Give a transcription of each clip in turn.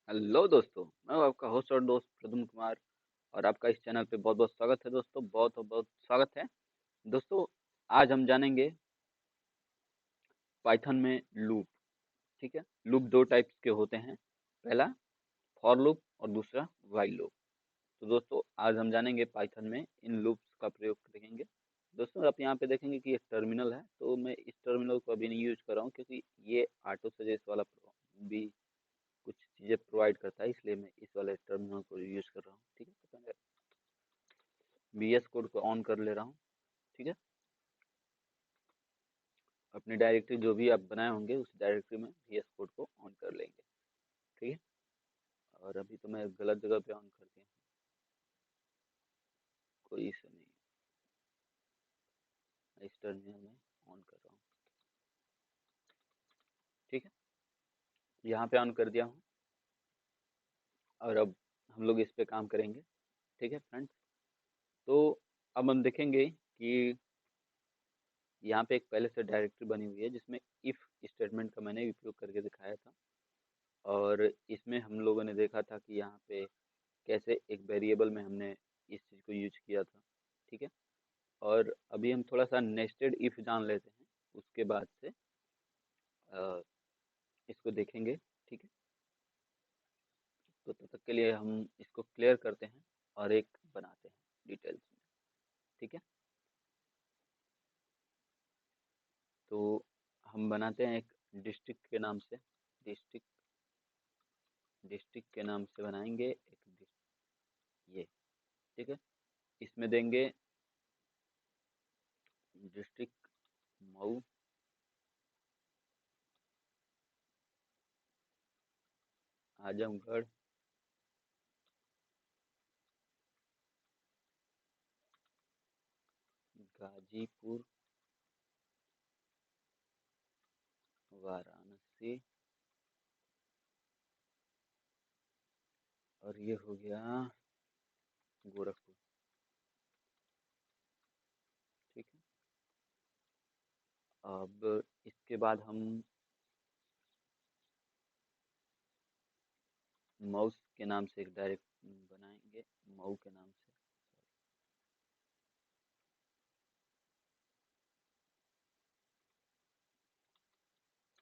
Hello दोस्तों, मैं हूं आपका होस्ट और दोस्त प्रदुम कुमार। और आपका इस चैनल पे बहुत बहुत स्वागत है दोस्तों, बहुत बहुत स्वागत है दोस्तों। आज हम जानेंगे पाइथन में लूप। ठीक है। लूप दो टाइप्स के होते हैं। पहला फॉर लूप और दूसरा व्हाइल लूप। तो दोस्तों आज हम जानेंगे पाइथन में इन लूप्स का प्रयोग करेंगे। दोस्तों आप यहाँ पे देखेंगे कि एक टर्मिनल है, तो मैं इस टर्मिनल को अभी नहीं यूज कर रहा हूँ क्योंकि ये ऑटो सजेस्ट वाला भी कुछ चीज़ें प्रोवाइड करता है, इसलिए मैं इस वाले टर्मिनल को यूज कर रहा हूँ। ठीक है, तो पहले VS कोड को ऑन कर ले रहा हूँ। ठीक है। अपनी डायरेक्टरी जो भी आप बनाए होंगे उस डायरेक्टरी में VS कोड को ऑन कर लेंगे। ठीक है। और अभी तो मैं गलत जगह पे ऑन कर दिया, कोई इशू नहीं। मैं इस टर्मिनल में ऑन कर रहा हूँ। ठीक है। यहाँ पे ऑन कर दिया हूँ और अब हम लोग इस पे काम करेंगे। ठीक है फ्रेंड्स। तो अब हम देखेंगे कि यहाँ पे एक पहले से डायरेक्टरी बनी हुई है जिसमें इफ स्टेटमेंट का मैंने उपयोग करके दिखाया था। और इसमें हम लोगों ने देखा था कि यहाँ पे कैसे एक वेरिएबल में हमने इस चीज़ को यूज किया था। ठीक है। और अभी हम थोड़ा सा नेस्टेड इफ जान लेते हैं, उसके बाद से अ, इसको देखेंगे। ठीक है। तो तब तक के लिए हम इसको क्लियर करते हैं और एक बनाते हैं डिटेल्स में। ठीक है। तो हम बनाते हैं एक डिस्ट्रिक्ट के नाम से। डिस्ट्रिक्ट डिस्ट्रिक्ट के नाम से बनाएंगे एक ये। ठीक है। इसमें देंगे डिस्ट्रिक्ट मऊ, आजमगढ़, गाजीपुर, वाराणसी, और ये हो गया गोरखपुर। ठीक है। अब इसके बाद हम माउस के नाम से एक डायरेक्ट बनाएंगे। मऊ के नाम से,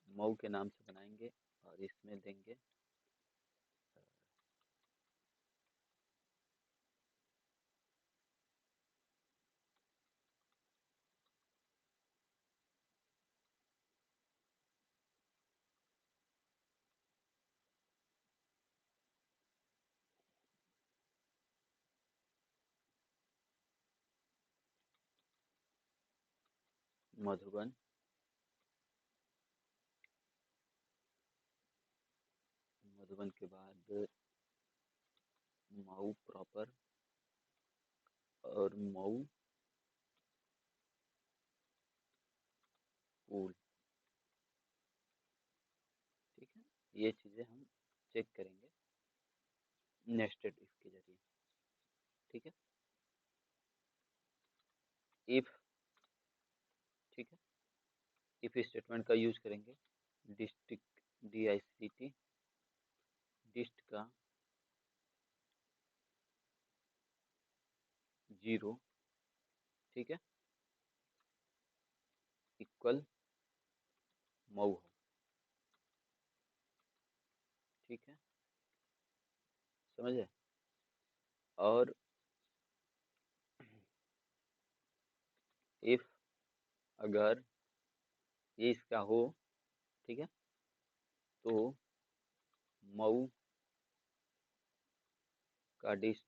मऊ के नाम से बनाएंगे और इसमें देंगे मधुबन। मधुबन के बाद मऊ प्रॉपर और मऊ पुल। ठीक है। ये चीज़ें हम चेक करेंगे नेस्टेड इफ के जरिए। ठीक है। इफ, ठीक है, इफ स्टेटमेंट का यूज करेंगे। डिस्ट्रिक्ट DICT, डिस्ट का 0। ठीक है। इक्वल मऊ हो। ठीक है। समझे। और इफ अगर ये इसका हो, ठीक है, तो मऊ का डिस्ट,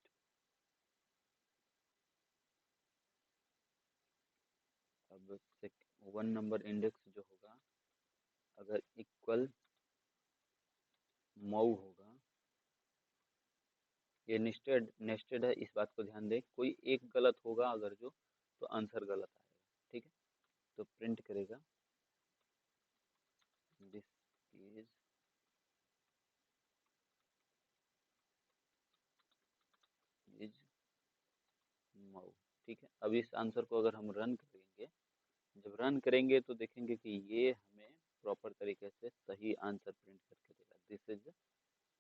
अब 1 नंबर इंडेक्स जो होगा अगर इक्वल मऊ होगा। ये नेस्टेड नेस्टेड है, इस बात को ध्यान दें। कोई एक गलत होगा अगर जो, तो आंसर गलत आएगा। ठीक है। तो प्रिंट करेगा दिस इज इज मऊ। ठीक है। अब इस आंसर को अगर हम रन करेंगे, जब रन करेंगे तो देखेंगे कि ये हमें प्रॉपर तरीके से सही आंसर प्रिंट करके देगा। This is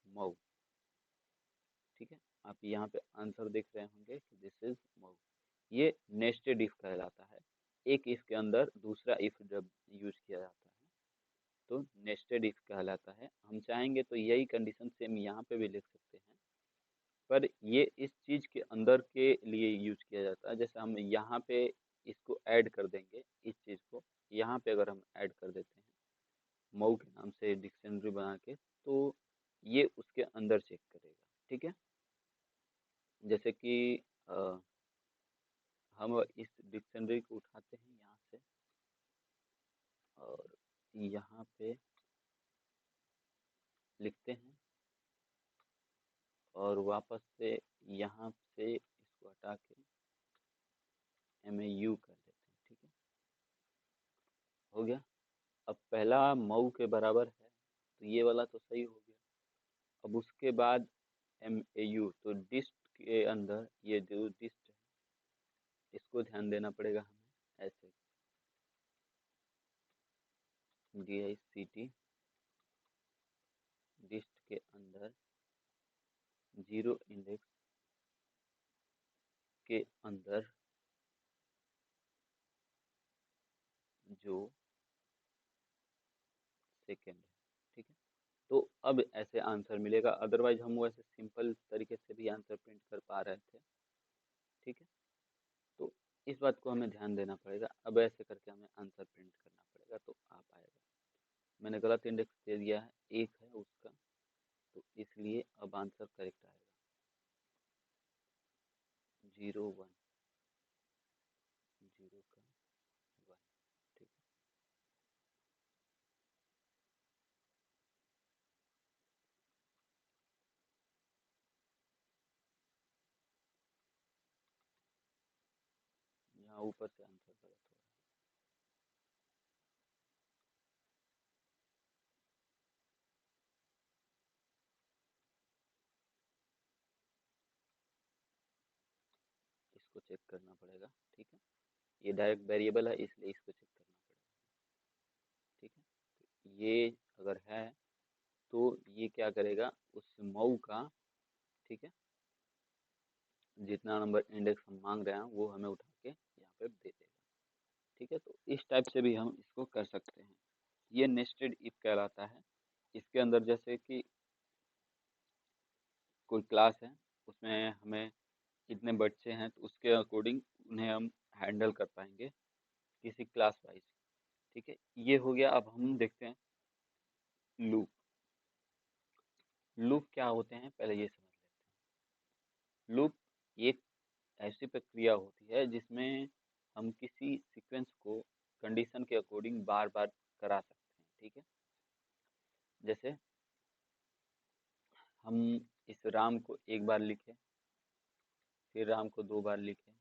Mau. ठीक है, आप यहाँ पे आंसर देख रहे होंगे कि दिस इज मऊ। ये नेस्टेड इफ कहलाता है। एक इफ के अंदर दूसरा इफ जब यूज किया जाता है तो नेस्टेड इफ कहलाता है। हम चाहेंगे तो यही कंडीशन सेम यहाँ पे भी लिख सकते हैं, पर ये इस चीज के अंदर के लिए यूज किया जाता है। जैसे हम यहाँ पे इसको ऐड कर देंगे, इस चीज को यहाँ पे अगर हम ऐड कर देते हैं मऊ के नाम से डिक्शनरी बना के, तो ये उसके अंदर चेक करेगा। ठीक है, जैसे कि अ, हम इस डिक्शनरी को उठाते हैं यहाँ से और यहाँ पे लिखते हैं और वापस से यहाँ से इसको हटा के MAU कर देते हैं। ठीक है, हो गया। अब पहला मऊ के बराबर है तो ये वाला तो सही हो गया। अब उसके बाद MAU, तो डिस्ट के अंदर ये जो डिस्ट है इसको ध्यान देना पड़ेगा हमें। ऐसे DICT डिस्ट के अंदर जीरो इंडेक्स के अंदर जो सेकेंड है। ठीक है, तो अब ऐसे आंसर मिलेगा, अदरवाइज हम वैसे सिंपल तरीके से भी आंसर प्रिंट कर पा रहे थे। ठीक है, तो इस बात को हमें ध्यान देना पड़ेगा। अब ऐसे करके हमें आंसर प्रिंट करना पड़ेगा तो आ पाएगा। मैंने गलत इंडेक्स दे दिया है, एक है उसका, तो इसलिए अब आंसर करेक्ट आएगा 01, 0 का 1। ठीक है, यहाँ ऊपर से आंसर गलत हो रहा है, इसको चेक करना पड़ेगा। ठीक है, ये डायरेक्ट वेरिएबल है इसलिए इसको चेक करना पड़ेगा। ठीक है, तो ये अगर है तो ये क्या करेगा, उस मऊ का, ठीक है, जितना नंबर इंडेक्स हम मांग रहे हैं वो हमें उठा के यहाँ पे दे देगा। ठीक है, तो इस टाइप से भी हम इसको कर सकते हैं। ये नेस्टेड इफ कहलाता है। इसके अंदर जैसे कि कोई क्लास है, उसमें हमें कितने बच्चे हैं तो उसके अकॉर्डिंग उन्हें हम हैंडल कर पाएंगे किसी क्लास वाइज। ठीक है, ये हो गया। अब हम देखते हैं लूप। लूप क्या होते हैं पहले ये समझ लेते हैं। लूप एक ऐसी प्रक्रिया होती है जिसमें हम किसी सीक्वेंस को कंडीशन के अकॉर्डिंग बार बार करा सकते हैं। ठीक है, जैसे हम इस राम को एक बार लिखे, फिर राम को दो बार लिखे,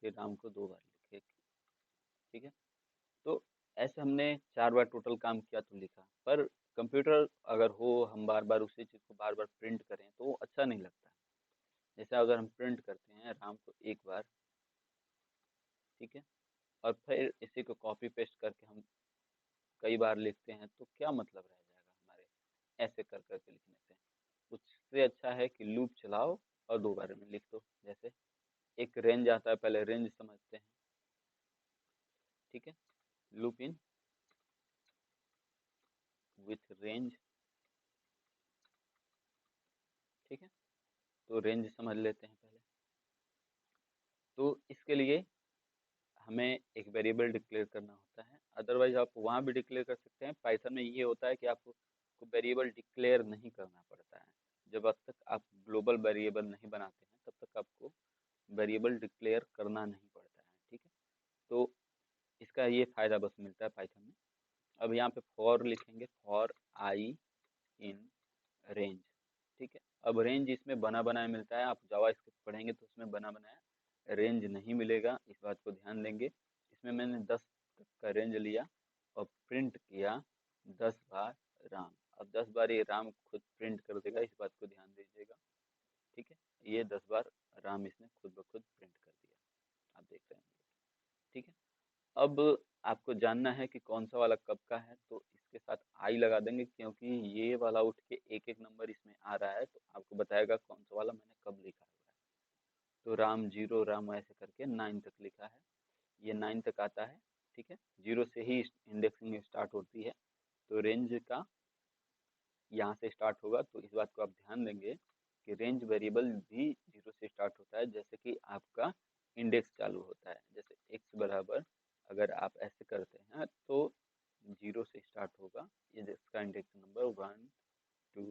फिर राम को दो बार लिखे। ठीक है, तो ऐसे हमने चार बार टोटल काम किया तो लिखा। पर कंप्यूटर अगर हो, हम बार बार उसी चीज़ को बार बार प्रिंट करें तो वो अच्छा नहीं लगता है। जैसे अगर हम प्रिंट करते हैं राम को एक बार, ठीक है, और फिर इसी को कॉपी पेस्ट करके हम कई बार लिखते हैं तो क्या मतलब रह जाएगा हमारे ऐसे कर करके लिखने से। उससे अच्छा है कि लूप चलाओ और दो बार में लिख दो। जैसे एक रेंज आता है, पहले रेंज समझते हैं। ठीक है, लूप इन विथ रेंज। ठीक है, तो रेंज समझ लेते हैं पहले। तो इसके लिए हमें एक वेरिएबल डिक्लेयर करना होता है, अदरवाइज आप वहाँ भी डिक्लेयर कर सकते हैं। पाइथन में ये होता है कि आपको वेरिएबल डिक्लेयर नहीं करना पड़ता है। जब तक आप ग्लोबल वेरिएबल नहीं बनाते हैं तब तक आपको वेरिएबल डिक्लेयर करना नहीं पड़ता है। ठीक है, तो इसका ये फायदा बस मिलता है पाइथन में। अब यहाँ पे फॉर लिखेंगे, फॉर आई इन रेंज। ठीक है, अब रेंज इसमें बना बनाया मिलता है। आप जावा स्क्रिप्ट पढ़ेंगे तो उसमें बना बनाया रेंज नहीं मिलेगा, इस बात को ध्यान देंगे। इसमें मैंने 10 तक का रेंज लिया और प्रिंट किया 10 बार राम। अब 10 बार ये राम खुद प्रिंट कर देगा, इस बात को ध्यान दीजिएगा। ठीक है, ये 10 बार राम इसने खुद ब खुद प्रिंट कर दिया, आप देख रहे हैं। ठीक है, अब आपको जानना है कि कौन सा वाला कब का है, तो इसके साथ आई लगा देंगे, क्योंकि ये वाला उठ के एक एक नंबर इसमें आ रहा है, तो आपको बताएगा कौन सा वाला मैंने कब लिखा हुआ है। तो राम जीरो राम ऐसे करके 9 तक लिखा है, ये 9 तक आता है। ठीक है, जीरो से ही इंडेक्सिंग स्टार्ट होती है, तो रेंज का यहाँ से स्टार्ट होगा। तो इस बात को आप ध्यान देंगे कि रेंज वेरिएबल भी जीरो से स्टार्ट होता है, जैसे कि आपका इंडेक्स चालू होता है। जैसे एक्स बराबर अगर आप ऐसे करते हैं तो जीरो से स्टार्ट होगा, ये जिसका इंडेक्स नंबर 1 2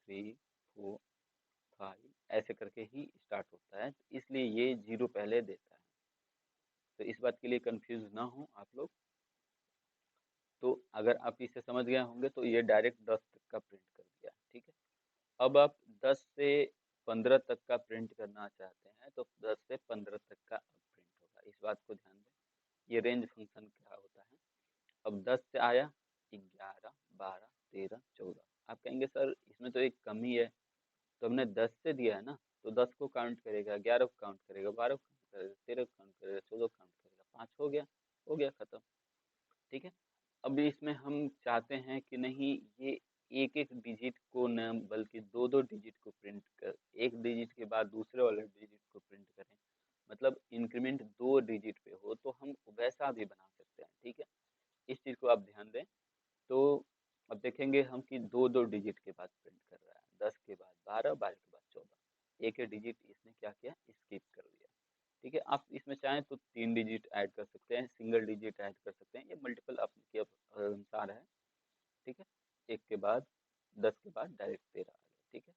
3 4 5 ऐसे करके ही स्टार्ट होता है, इसलिए ये जीरो पहले देता है। तो इस बात के लिए कंफ्यूज ना हो आप लोग। तो अगर आप इसे समझ गए होंगे तो ये डायरेक्ट 10 तक का प्रिंट कर दिया। ठीक है, अब आप 10 से 15 तक का प्रिंट करना चाहते हैं, तो 10 से 15 तक का अब प्रिंट होगा। इस बात को ध्यान दें, ये रेंज फंक्शन क्या होता है। अब 10 से आया 11 12 13 14। आप कहेंगे सर इसमें तो एक कमी है, तो हमने 10 से दिया है ना, तो 10 को काउंट करेगा, 11 को काउंट करेगा, 12 को काउंट करेगा, 13 को काउंट करेगा, 14 को काउंट करेगा, 5 हो गया खत्म। ठीक है, अब इसमें हम चाहते हैं कि नहीं, ये एक एक डिजिट को न बल्कि दो दो डिजिट को प्रिंट कर, एक डिजिट के बाद दूसरे वाले डिजिट को प्रिंट करें, मतलब इंक्रीमेंट दो डिजिट पे हो, तो हम वैसा भी बना सकते हैं। ठीक है, इस चीज़ को आप ध्यान दें। तो अब देखेंगे हम कि दो दो डिजिट के बाद प्रिंट कर रहा है, 10 के बाद 12 12 के बाद 14, एक एक डिजिट इसने क्या किया, स्किप कर दिया। ठीक है, आप इसमें चाहें तो 3 डिजिट ऐड कर सकते हैं, सिंगल डिजिट ऐड कर सकते हैं, ये मल्टीपल आपके अनुसार है। ठीक है, एक के बाद 10 के बाद डायरेक्ट 13 आ गया। ठीक है,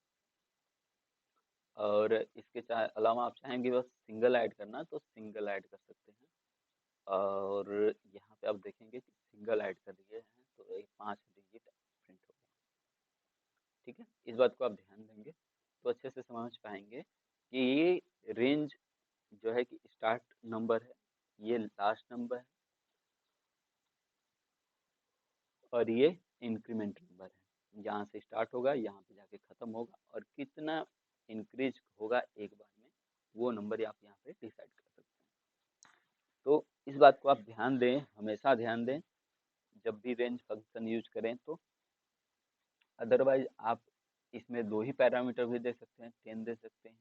और इसके चाहे अलावा आप चाहेंगे बस सिंगल ऐड करना तो सिंगल ऐड कर सकते हैं। और यहाँ पे आप देखेंगे कि सिंगल ऐड कर दिए हैं तो एक 5 डिजिट प्रिंट हो गया। ठीक है, इस बात को आप ध्यान देंगे तो अच्छे से समझ पाएंगे कि ये रेंज जो है कि स्टार्ट नंबर है, ये लास्ट नंबर है, और ये इंक्रीमेंट नंबर है। यहाँ से स्टार्ट होगा, यहाँ पे जाके खत्म होगा, और कितना इंक्रीज होगा एक बार में, वो नंबर आप यहाँ पे डिसाइड कर सकते हैं। तो इस बात को आप ध्यान दें, हमेशा ध्यान दें जब भी रेंज फंक्शन यूज करें तो। अदरवाइज आप इसमें दो ही पैरामीटर भी दे सकते हैं, 10 दे सकते हैं,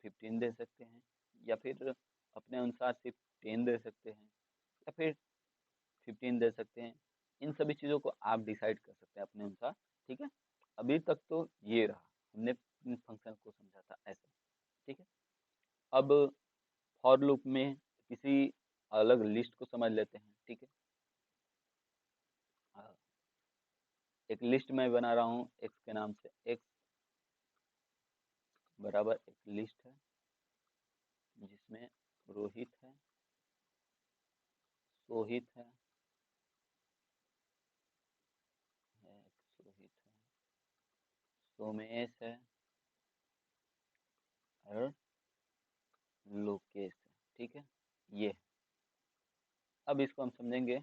15 दे सकते हैं, या फिर अपने अनुसार सिर्फ 10 दे सकते हैं, या फिर 15 दे सकते हैं। इन सभी चीज़ों को आप डिसाइड कर सकते हैं अपने अनुसार। ठीक है, अभी तक तो ये रहा, हमने इन फंक्शन को समझा था ऐसे। ठीक है, अब फॉर लूप में किसी अलग लिस्ट को समझ लेते हैं। ठीक है, हाँ, एक लिस्ट मैं बना रहा हूँ एक्स के नाम से। एक्स बराबर एक लिस्ट है जिसमें रोहित है, सोहित है, सोहित है, सोमेश है, और लोकेश है। ठीक है, ये। अब इसको हम समझेंगे,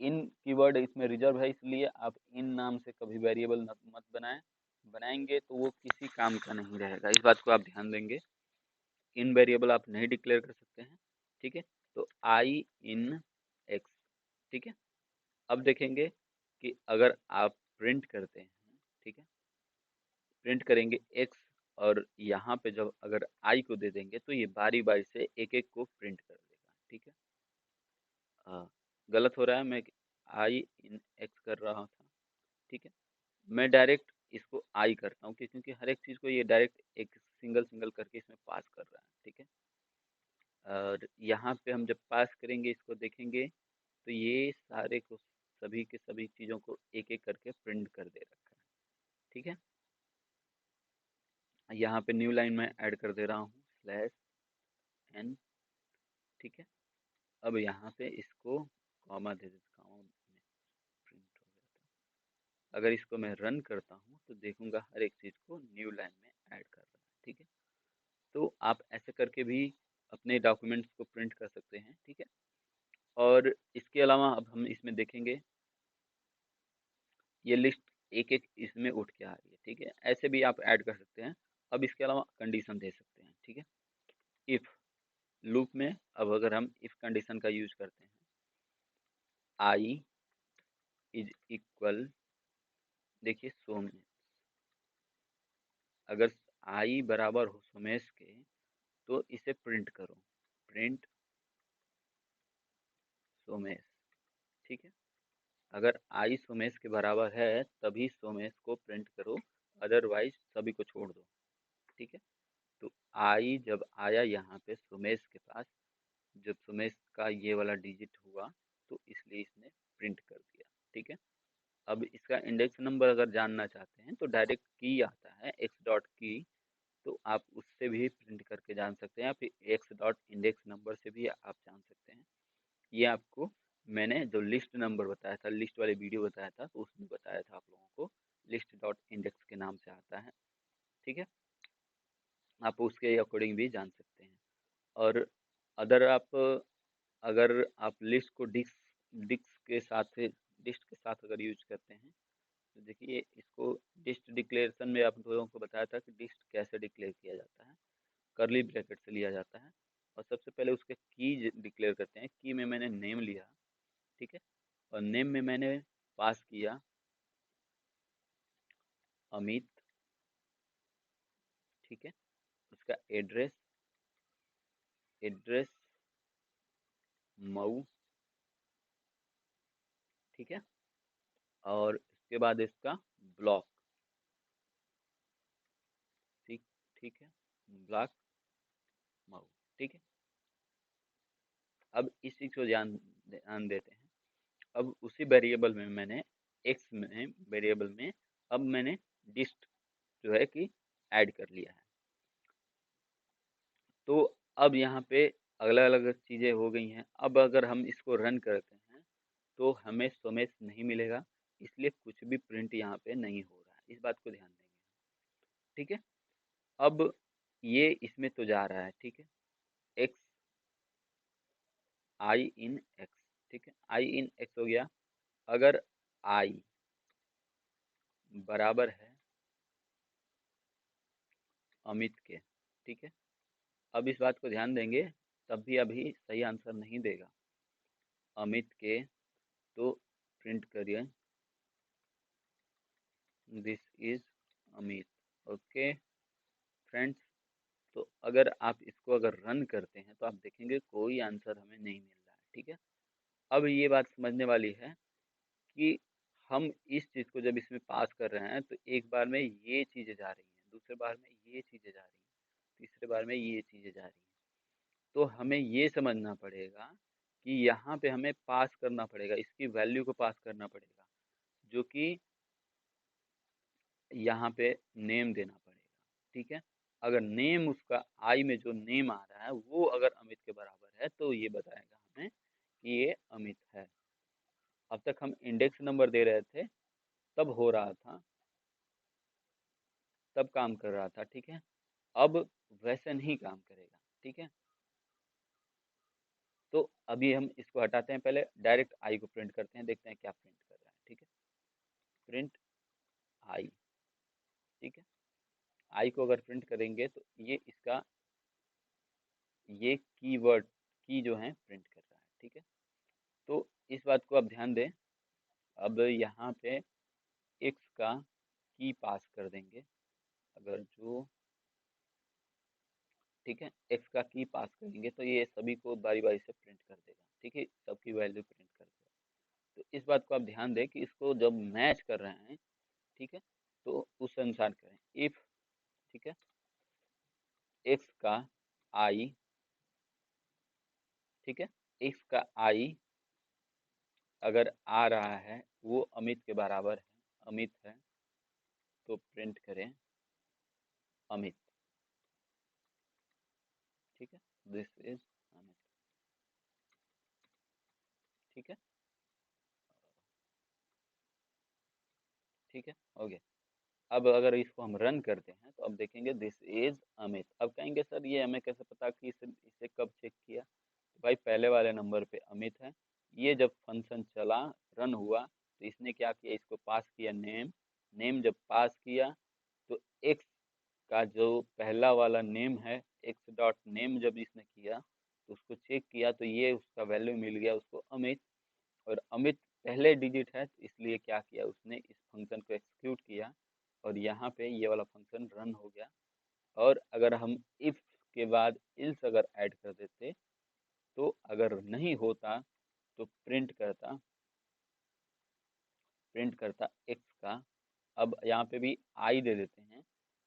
इन कीवर्ड इसमें रिजर्व है, इसलिए आप इन नाम से कभी वेरिएबल मत बनाएं, बनाएंगे तो वो किसी काम का नहीं रहेगा। इस बात को आप ध्यान देंगे, इन वेरिएबल आप नहीं डिक्लेयर कर सकते हैं। ठीक है, तो आई इन एक्स। ठीक है, अब देखेंगे कि अगर आप प्रिंट करते हैं, ठीक है, प्रिंट करेंगे एक्स, और यहाँ पे जब अगर आई को दे देंगे तो ये बारी बारी से एक एक को प्रिंट कर देगा। ठीक है, हाँ, गलत हो रहा है, मैं आई इन एक्स कर रहा था। ठीक है, मैं डायरेक्ट इसको आई करता हूँ क्योंकि हर एक चीज़ को ये डायरेक्ट एक सिंगल सिंगल करके इसमें पास कर रहा है। ठीक है, और यहाँ पे हम जब पास करेंगे इसको देखेंगे तो ये सारे को, सभी के सभी चीज़ों को एक एक करके प्रिंट कर दे रखा है। ठीक है, यहाँ पे न्यू लाइन में ऐड कर दे रहा हूँ स्लैश एन। ठीक है, अब यहाँ पे इसको कॉमा दे देता हूँ, प्रिंट हो जाता है। अगर इसको मैं रन करता हूँ तो देखूंगा हर एक चीज़ को न्यू लाइन में ऐड कर रहा है। ठीक है, तो आप ऐसे करके भी अपने डॉक्यूमेंट्स को प्रिंट कर सकते हैं। ठीक है, और इसके अलावा अब हम इसमें देखेंगे ये लिस्ट एक एक इसमें उठ के आ रही है। ठीक है, ऐसे भी आप ऐड कर सकते हैं। अब इसके अलावा कंडीशन दे सकते हैं। ठीक है, इफ लूप में अब अगर हम इफ कंडीशन का यूज करते हैं, आई इज इक्वल, देखिए सोमेश, अगर आई बराबर हो सोमेश के तो इसे प्रिंट करो, प्रिंट सोमेश, ठीक है। अगर आई सोमेश के बराबर है तभी सोमेश को प्रिंट करो, अदरवाइज सभी को छोड़ दो, ठीक है। तो आई जब आया यहाँ पे सुमेश के पास, जब सुमेश का ये वाला डिजिट हुआ तो इसलिए इसने प्रिंट कर दिया, ठीक है। अब इसका इंडेक्स नंबर अगर जानना चाहते हैं तो डायरेक्ट की आता है एक्स डॉट की, तो आप उससे भी प्रिंट करके जान सकते हैं, या फिर एक्स डॉट इंडेक्स नंबर से भी आप जान सकते हैं। ये आपको मैंने जो लिस्ट नंबर बताया था, लिस्ट वाली वीडियो बताया था, तो उसमें बताया था आप लोगों को लिस्ट डॉट इंडेक्स के नाम से आता है, ठीक है। आप उसके अकॉर्डिंग भी जान सकते हैं। और अदर आप, अगर आप लिस्ट को डिस्क के साथ, लिस्ट के साथ अगर यूज करते हैं तो देखिए इसको डिस्ट डिक्लेरेशन में आप लोगों को बताया था कि डिस्ट कैसे डिक्लेयर किया जाता है, करली ब्रैकेट से लिया जाता है, और सबसे पहले उसके की डिक्लेयर करते हैं। की में मैंने नेम लिया, ठीक है, और नेम में मैंने पास किया अमित, ठीक है। उसका एड्रेस, एड्रेस मऊ, ठीक है, और इसके बाद इसका ब्लॉक, ठीक, ठीक है, ब्लॉक मऊ, ठीक है। अब इस चीज को ध्यान देते हैं। अब उसी वेरिएबल में मैंने एक्स में वेरिएबल में अब मैंने डिस्ट जो है कि ऐड कर लिया है। तो अब यहाँ पे अलग अलग चीज़ें हो गई हैं। अब अगर हम इसको रन करते हैं तो हमें सोमेश नहीं मिलेगा, इसलिए कुछ भी प्रिंट यहाँ पे नहीं हो रहा है, इस बात को ध्यान देंगे, ठीक है। अब ये इसमें तो जा रहा है, ठीक है, एक्स आई इन एक्स, ठीक है, आई इन एक्स हो गया। अगर आई बराबर है अमित के, ठीक है, अब इस बात को ध्यान देंगे, तब भी अभी सही आंसर नहीं देगा। अमित के तो प्रिंट करिए this is Amit, okay friends. तो अगर आप इसको अगर रन करते हैं तो आप देखेंगे कोई आंसर हमें नहीं मिल रहा है, ठीक है। अब ये बात समझने वाली है कि हम इस चीज़ को जब इसमें पास कर रहे हैं तो एक बार में ये चीज़ें जा रही हैं, दूसरे बार में ये चीज़ें जा रही हैं, तीसरे बार में ये चीज़ें जा रही हैं। तो हमें ये समझना पड़ेगा कि यहाँ पे हमें पास करना पड़ेगा, इसकी वैल्यू को पास करना पड़ेगा, जो कि यहाँ पे नेम देना पड़ेगा, ठीक है। अगर नेम उसका आई में जो नेम आ रहा है वो अगर अमित के बराबर है तो ये बताएगा हमें कि ये अमित है। अब तक हम इंडेक्स नंबर दे रहे थे, तब हो रहा था, तब काम कर रहा था, ठीक है। अब वैसे नहीं काम करेगा, ठीक है। तो अभी हम इसको हटाते हैं, पहले डायरेक्ट आई को प्रिंट करते हैं, देखते हैं क्या प्रिंट कर रहा है, ठीक है। प्रिंट आई, ठीक है। आई को अगर प्रिंट करेंगे तो ये इसका ये कीवर्ड की जो है प्रिंट कर रहा है, ठीक है। तो इस बात को आप ध्यान दें। अब यहाँ पे एक्स का की पास कर देंगे, अगर जो, ठीक है, एक्स का की पास करेंगे तो ये सभी को बारी बारी से प्रिंट कर देगा, ठीक है, सबकी वैल्यू प्रिंट कर देगा। तो इस बात को आप ध्यान दें कि इसको जब मैच कर रहे हैं, ठीक है, तो उस अनुसार करें। इफ, ठीक है, एक्स का आई, ठीक है, एक्स का आई अगर आ रहा है वो अमित के बराबर है, अमित है, तो प्रिंट करें अमित, ठीक है, दिस इज अमित, ठीक है, ठीक है, हो गया। अब अगर इसको हम रन करते हैं तो अब देखेंगे दिस इज अमित। अब कहेंगे सर ये हमें कैसे पता कि इसे कब चेक किया, तो भाई पहले वाले नंबर पे अमित है, ये जब फंक्शन चला, रन हुआ, तो इसने क्या किया, इसको पास किया नेम, नेम जब पास किया तो एक्स का जो पहला वाला नेम है, एक्स डॉट नेम जब इसने किया तो उसको चेक किया तो ये उसका वैल्यू मिल गया उसको अमित। और अमित पहले डिजिट है, तो इसलिए क्या किया उसने, इस फंक्शन को एक्सिक्यूट किया और यहाँ पे ये वाला फंक्शन रन हो गया। और अगर हम इफ के बाद इल्स अगर ऐड कर देते, तो अगर नहीं होता तो प्रिंट करता एक्स का। अब यहाँ पे भी आई दे देते हैं,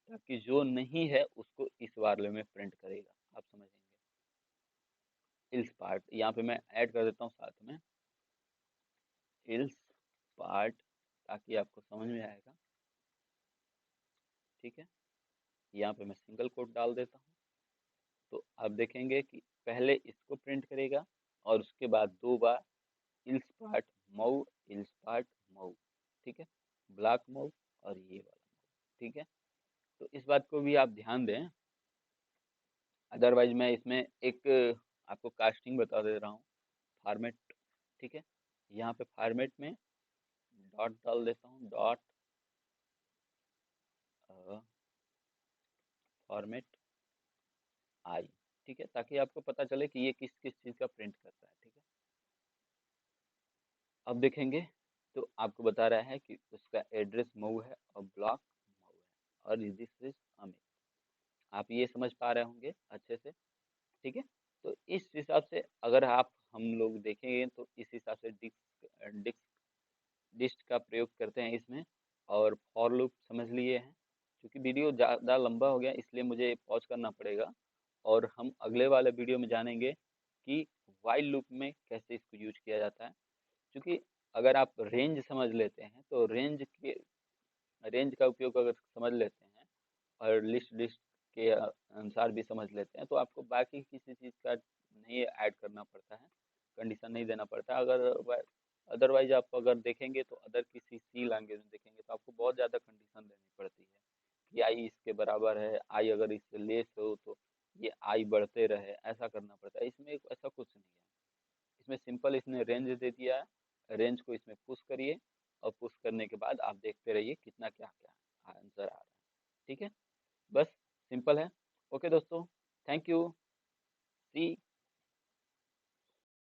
ताकि जो नहीं है उसको इस वाले में प्रिंट करेगा, आप समझेंगे। इल्स पार्ट यहाँ पे मैं ऐड कर देता हूँ साथ में, इल्स पार्ट, ताकि आपको समझ में आएगा। ठीक है, यहाँ पे मैं सिंगल कोट डाल देता हूँ। तो आप देखेंगे कि पहले इसको प्रिंट करेगा और उसके बाद 2 बार इल्स पार्ट मऊ, इल्स पार्ट मऊ। ठीक है, ब्लॉक मऊ और ये वाला मऊ। ठीक है, तो इस बात को भी आप ध्यान दें। अदरवाइज मैं इसमें एक आपको कास्टिंग बता दे रहा हूँ, फॉर्मेट। ठीक है, यहाँ पे फॉर्मेट में डॉट डाल देता हूँ, डॉट फॉर्मेट आई। ठीक है, ताकि आपको पता चले कि ये किस किस चीज़ का प्रिंट करता है। ठीक है, अब देखेंगे तो आपको बता रहा है कि उसका एड्रेस मऊ है और ब्लॉक मऊ है, और दिस इज अमित। आप ये समझ पा रहे होंगे अच्छे से। ठीक है, तो इस हिसाब से अगर आप हम लोग देखेंगे तो इस हिसाब से डिस्क डिस्ट का प्रयोग करते हैं इसमें। और फॉर लूप समझ लिए हैं। क्योंकि वीडियो ज़्यादा लंबा हो गया इसलिए मुझे पॉज करना पड़ेगा। और हम अगले वाले वीडियो में जानेंगे कि वाइल लूप में कैसे इसको यूज किया जाता है। क्योंकि अगर आप रेंज समझ लेते हैं तो रेंज का उपयोग अगर समझ लेते हैं और लिस्ट लिस्ट के अनुसार भी समझ लेते हैं, तो आपको बाकी किसी चीज़ का नहीं ऐड करना पड़ता है, कंडीशन नहीं देना पड़ता। अगर अदरवाइज आप अगर देखेंगे तो अदर किसी सी लैंग्वेज में देखेंगे तो आपको बहुत ज़्यादा कंडीशन देनी पड़ती है कि आई इसके बराबर है, आई अगर इससे लेस हो तो ये आई बढ़ते रहे, ऐसा करना पड़ता है। इसमें ऐसा कुछ नहीं है। इसमें सिंपल इसने रेंज दे दिया है, रेंज को इसमें पुश करिए और पुश करने के बाद आप देखते रहिए कितना क्या क्या आंसर आ रहा है। ठीक है, बस सिंपल है। ओके दोस्तों, थैंक यू। सी